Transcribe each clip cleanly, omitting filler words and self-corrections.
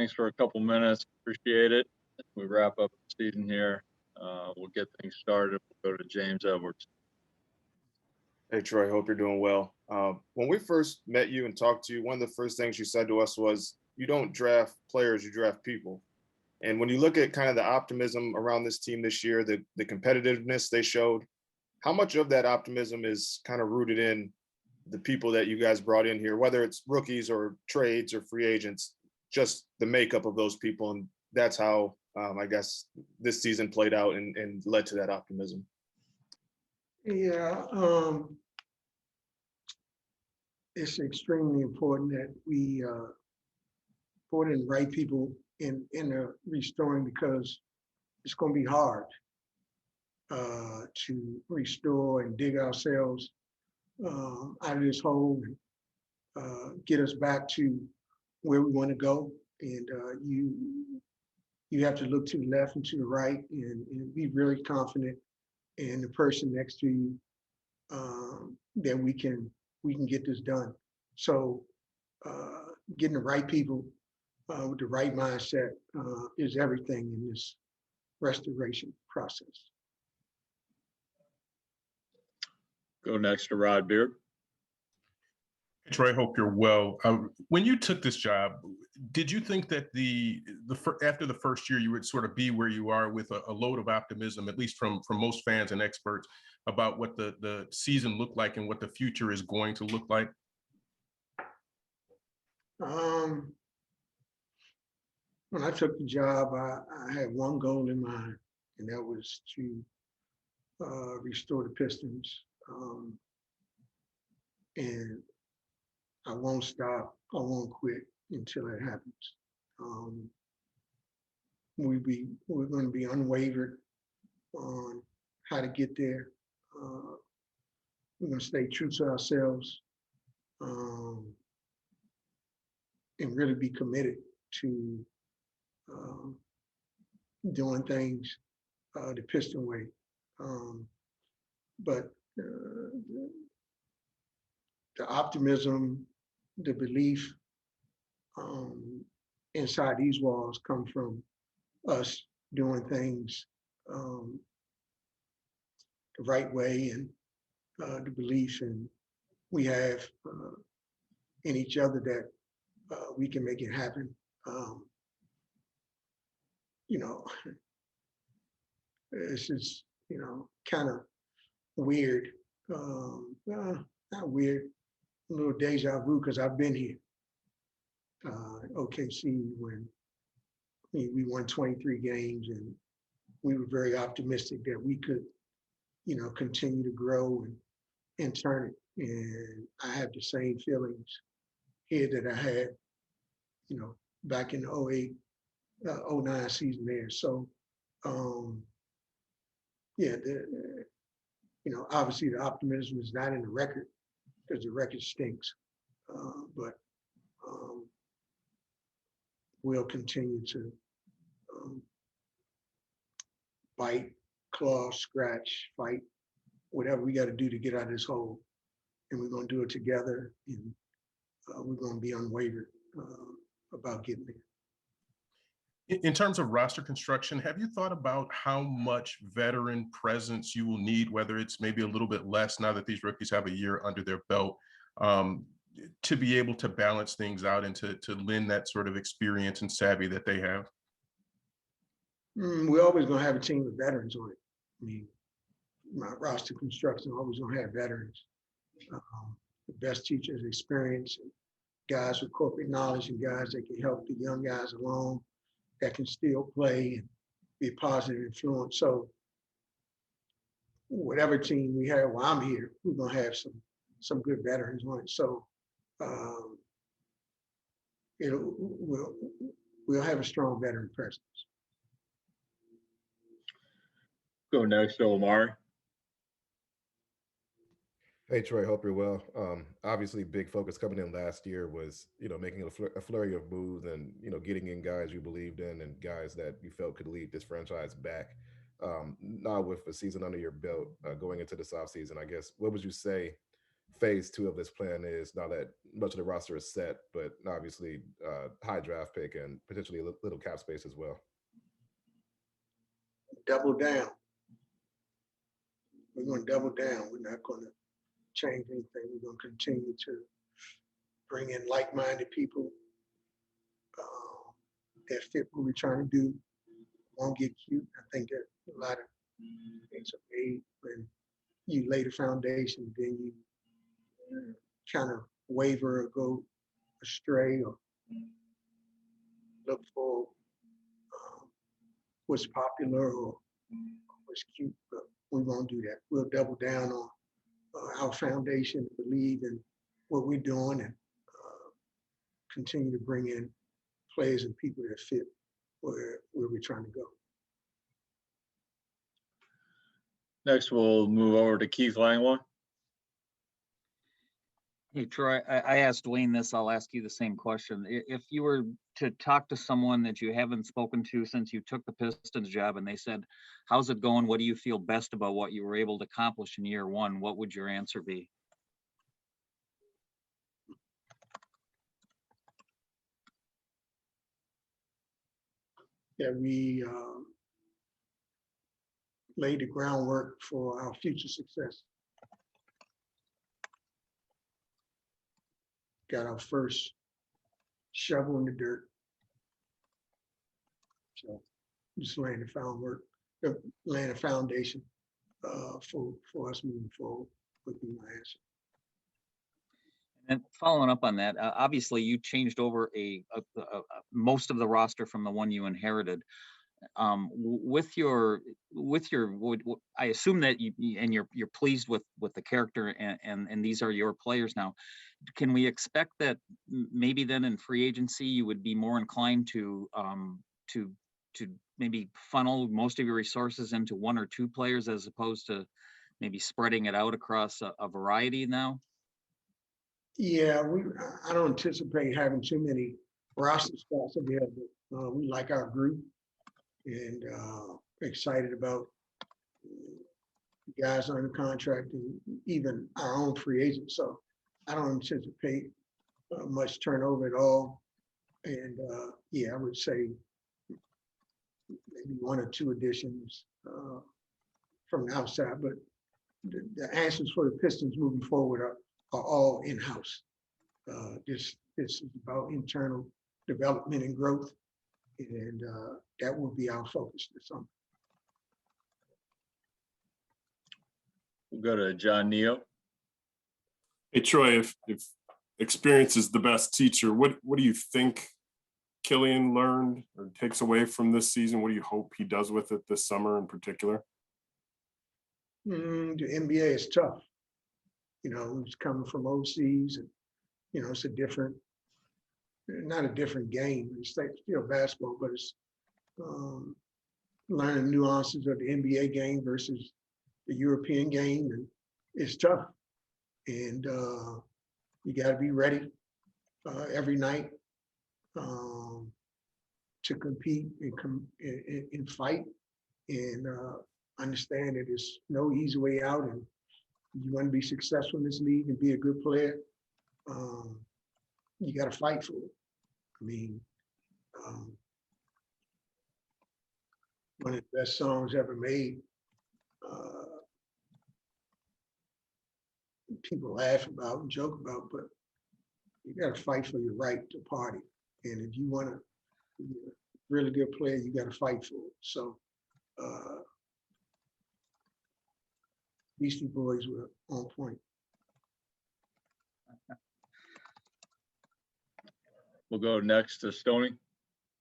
Thanks for a couple minutes. Appreciate it. As we wrap up the season here, we'll get things started. We'll go to James Edwards. Hey, Troy, hope you're doing well. When we first met you and talked to you, one of the first things you said to us was, you don't draft players, you draft people. And when you look at kind of the optimism around this team this year, the competitiveness they showed, how much of that optimism is kind of rooted in the people that you guys brought in here, whether it's rookies or trades or free agents, just the makeup of those people? And that's how I guess this season played out and led to that optimism. Yeah, it's extremely important that we put in the right people in the restoring, because it's going to be hard to restore and dig ourselves out of this hole and get us back to where we want to go. And you have to look to the left and to the right and be really confident in the person next to you, that we can get this done. So getting the right people with the right mindset is everything in this restoration process. Go next to Rod Beard. Hey, Troy, I hope you're well. When you took this job, did you think that after the first year you would sort of be where you are with a load of optimism, at least from most fans and experts, about what the season looked like and what the future is going to look like? When I took the job, I had one goal in mind, and that was to restore the Pistons. And I won't stop, I won't quit until it happens. We're going to be unwavered on how to get there. We're going to stay true to ourselves, and really be committed to doing things the Piston way. But the optimism, the belief inside these walls come from us doing things the right way, and the belief we have in each other that we can make it happen. It's just, kind of weird. Not weird, a little deja vu, because I've been here. OKC, when we won 23 games, and we were very optimistic that we could, continue to grow and turn it. And I have the same feelings here that I had, back in the 08, 09 season there. So, yeah, obviously the optimism is not in the record, because the record stinks. But we'll continue to bite, claw, scratch, fight, whatever we got to do to get out of this hole. And we're going to do it together, and we're going to be unwavered about getting there. In terms of roster construction, have you thought about how much veteran presence you will need, whether it's maybe a little bit less now that these rookies have a year under their belt, to be able to balance things out and to lend that sort of experience and savvy that they have? We're always going to have a team of veterans on it. I mean, my roster construction always going to have veterans. The best teachers, experience, guys with corporate knowledge, and guys that can help the young guys along, that can still play and be a positive influence. So whatever team we have while I'm here, we're going to have some good veterans on it. So we'll have a strong veteran presence. Go next to Omari. Hey, Troy, hope you're well. Obviously, big focus coming in last year was, making a flurry of moves and, getting in guys you believed in and guys that you felt could lead this franchise back. Now with a season under your belt, going into this offseason, I guess, what would you say phase 2 of this plan is now that much of the roster is set, but obviously high draft pick and potentially a little cap space as well. Double down. We're going to double down. We're not going to change anything. We're going to continue to bring in like-minded people that fit what we're trying to do. Won't get cute. I think that a lot of things are made when you lay the foundation, then you kind of waver or go astray or look for what's popular or what's cute, but we won't do that. We'll double down on our foundation, believe in what we're doing, and continue to bring in players and people that fit where we're trying to go. Next, we'll move over to Keith Langlois. Hey, Troy, I asked Dwayne this, I'll ask you the same question. If you were to talk to someone that you haven't spoken to since you took the Pistons job and they said, how's it going? What do you feel best about what you were able to accomplish in year one? What would your answer be? That we laid the groundwork for our future success. Got our first shovel in the dirt. So just laying the foundation for us moving forward would be my answer. And following up on that, obviously you changed over most of the roster from the one you inherited. With your, I assume that you're pleased with the character and these are your players now. Can we expect that maybe then in free agency you would be more inclined to maybe funnel most of your resources into one or two players as opposed to maybe spreading it out across a variety now? Yeah, I don't anticipate having too many roster spots available. We like our group and excited about guys under contract and even our own free agents. So I don't anticipate much turnover at all. And yeah, I would say maybe one or two additions from the outside, but the answers for the Pistons moving forward are all in-house. This is about internal development and growth, and that will be our focus this summer. We'll go to John Neo. Hey, Troy, if experience is the best teacher, what do you think Killian learned or takes away from this season? What do you hope he does with it this summer in particular? The NBA is tough. You know, he's coming from overseas, and you know, it's not a different game. It's like still basketball, but it's learning nuances of the NBA game versus the European game, and it's tough. And you got to be ready every night to compete and fight, and understand that there's no easy way out. And you want to be successful in this league and be a good player, you got to fight for it. I mean, one of the best songs ever made. People laugh about and joke about, but you got to fight for your right to party. And if you want to be a really good player, you got to fight for it. So Beastie Boys were on point. We'll go next to Stoney.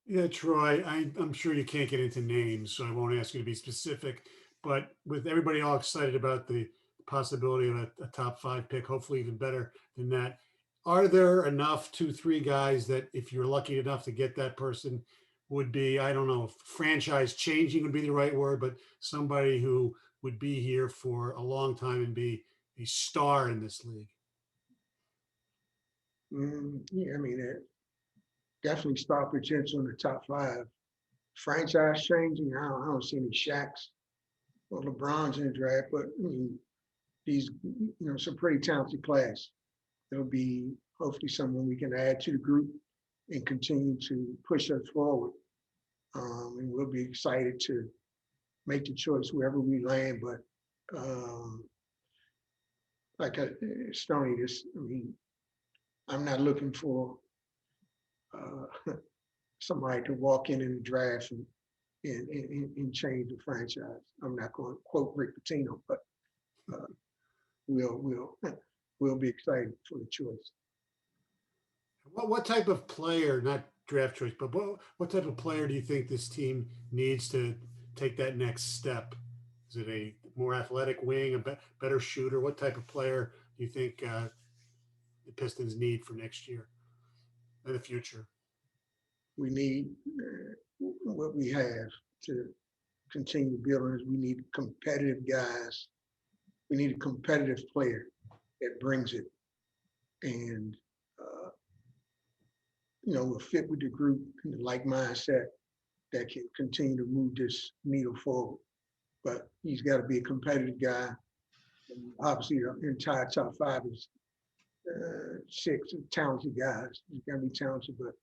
Yeah, Troy, I'm sure you can't get into names, so I won't ask you to be specific, but with everybody all excited about the possibility of a top 5 pick, hopefully even better than that, are there enough 2-3 guys that if you're lucky enough to get that person would be, I don't know if franchise changing would be the right word, but somebody who would be here for a long time and be a star in this league? Yeah, I mean, definitely star potential in the top 5. Franchise changing, I don't see any Shaqs or LeBrons in the draft, but I mean, these, some pretty talented class. It'll be hopefully someone we can add to the group and continue to push us forward. And we'll be excited to make the choice wherever we land. But Stoney, I'm not looking for somebody to walk in the draft and change the franchise. I'm not going to quote Rick Pitino, but we'll be excited for the choice. What type of player, not draft choice, but what type of player do you think this team needs to take that next step? Is it a more athletic wing, a better shooter? What type of player do you think the Pistons need for next year and the future? We need what we have to continue building. We need competitive guys. We need a competitive player that brings it, and will fit with the group and the like mindset that can continue to move this needle forward. But he's got to be a competitive guy. And obviously, the entire top five is 6 talented guys. He's got to be talented, but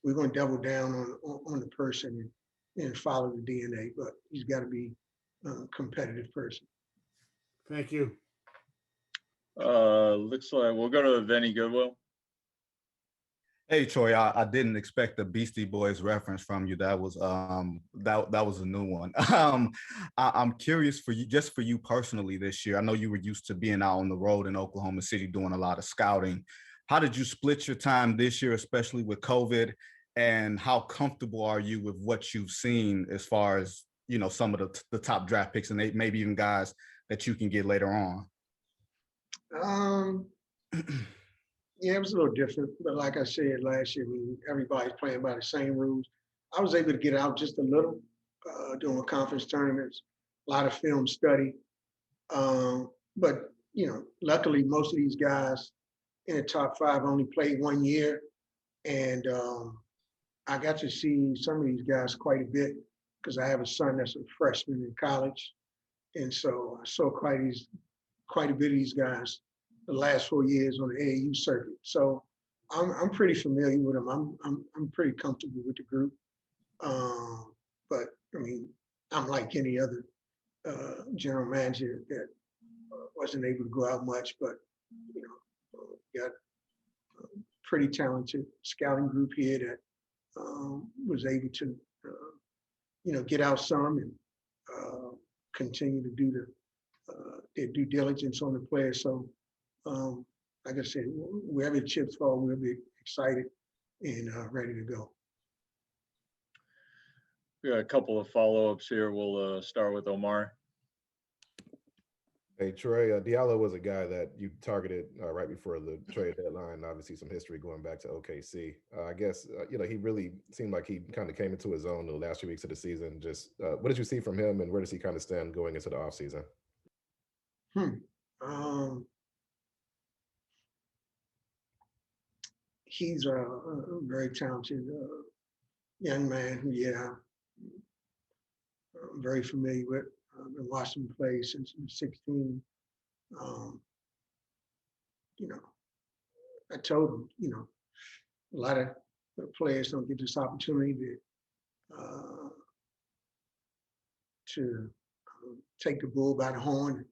we're going to double down on the person and follow the DNA. But he's got to be a competitive person. Thank you. Looks like we'll go to Vinny Goodwill. Hey Troy, I didn't expect the Beastie Boys reference from you. That was that was a new one. I'm curious for you, just for you personally this year. I know you were used to being out on the road in Oklahoma City doing a lot of scouting. How did you split your time this year, especially with COVID? And how comfortable are you with what you've seen as far as some of the top draft picks and maybe even guys that you can get later on? Yeah, it was a little different, but like I said last year, everybody's playing by the same rules. I was able to get out just a little doing conference tournaments, a lot of film study. But luckily, most of these guys in the top 5 only played 1 year, and I got to see some of these guys quite a bit because I have a son that's a freshman in college, and so I saw quite a bit of these guys the last 4 years on the AAU circuit. So I'm pretty familiar with them. I'm pretty comfortable with the group. But I'm like any other general manager that wasn't able to go out much, but got a pretty talented scouting group here that was able to get out some and continue to do their due diligence on the players. So like I said, wherever the chips fall, we'll be excited and ready to go. We got a couple of follow-ups here. We'll start with Omar. Hey, Troy, Diallo was a guy that you targeted right before the trade deadline. Obviously, some history going back to OKC. I guess, he really seemed like he kind of came into his own the last few weeks of the season. Just what did you see from him, and where does he kind of stand going into the offseason? He's a very talented young man who, I'm very familiar with. I've been watching him play since he was 16. I told him, a lot of players don't get this opportunity to take the bull by the horn.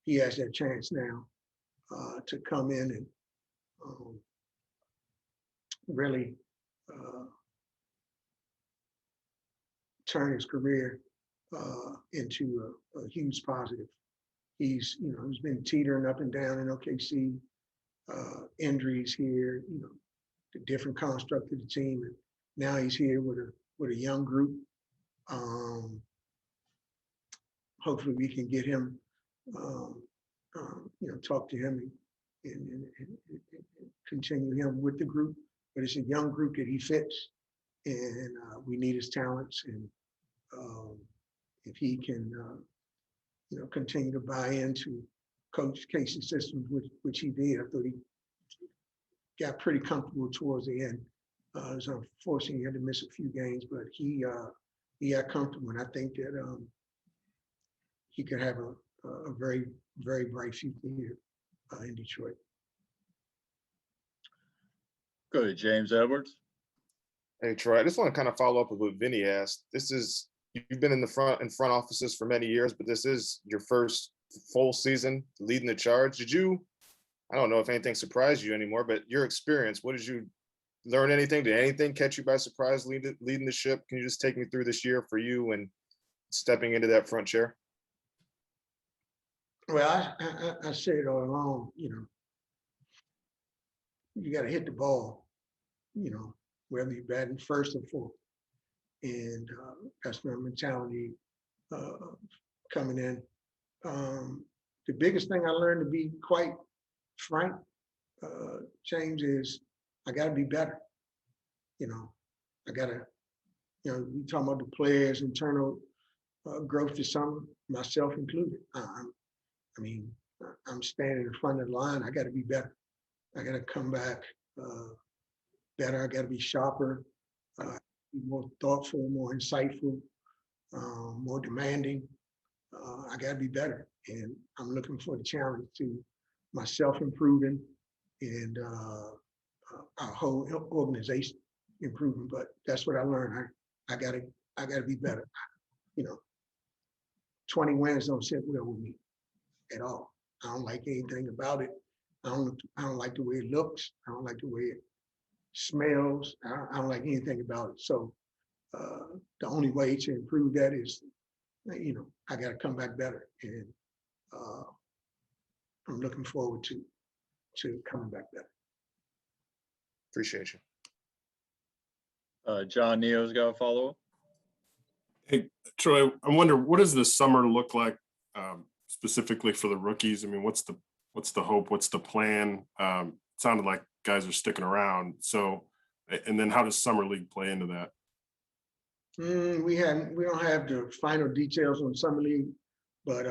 He has that chance now to come in and really turn his career into a huge positive. He's been teetering up and down in OKC, injuries here, the different construct of the team, and now he's here with a young group. Hopefully, we can get him, talk to him and continue him with the group. But it's a young group that he fits, and we need his talents. And if he can, continue to buy into Coach Casey's systems, which he did, I thought he got pretty comfortable towards the end. It was unfortunate he had to miss a few games, but he got comfortable, and I think that he could have a very, very bright future here in Detroit. Go to James Edwards. Hey Troy, I just want to kind of follow up with what Vinny asked. You've been in the front offices for many years, but this is your first full season leading the charge. I don't know if anything surprised you anymore, but your experience, what did you learn anything? Did anything catch you by surprise leading the ship? Can you just take me through this year for you and stepping into that front chair? Well, I say it all along, you got to hit the ball, whether you're batting first or fourth. And that's my mentality coming in. The biggest thing I learned, to be quite frank, James, is I got to be better. I got to, we talking about the players' internal growth this summer, myself included. I'm standing in front of the line. I got to be better. I got to come back better. I got to be sharper, be more thoughtful, more insightful, more demanding. I got to be better. And I'm looking for the challenge to myself improving and our whole organization improving. But that's what I learned. I gotta be better. 20 wins don't sit well with me at all. I don't like anything about it. I don't like the way it looks. I don't like the way it smells. I don't like anything about it. So the only way to improve that is, I got to come back better, and I'm looking forward to coming back better. Appreciate you. John Neo's got a follow-up. Hey, Troy, I wonder, what does the summer look like specifically for the rookies? I mean, what's the hope? What's the plan? It sounded like guys are sticking around. So, and then how does summer league play into that? We don't have the final details on summer league, but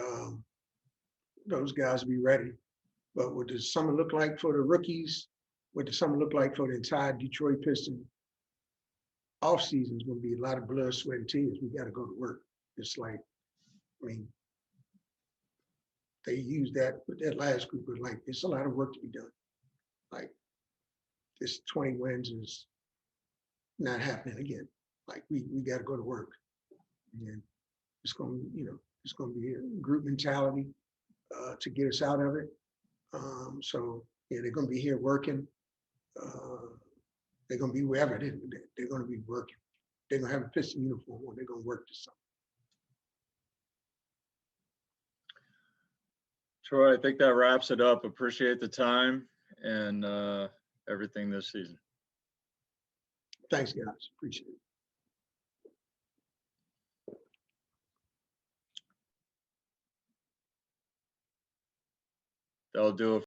those guys will be ready. But what does summer look like for the rookies? What does summer look like for the entire Detroit Pistons? Off season is going to be a lot of blood, sweat, and tears. We got to go to work. It's like, they use that with that last group, but like, it's a lot of work to be done. Like, this 20 wins is not happening again. Like, we got to go to work, and it's going to be a group mentality to get us out of it. So yeah, they're going to be here working. They're going to be wherever they're going to be working. They're going to have a Piston uniform on. They're going to work this summer. Troy, I think that wraps it up. Appreciate the time and everything this season. Thanks, guys. Appreciate it. That'll do it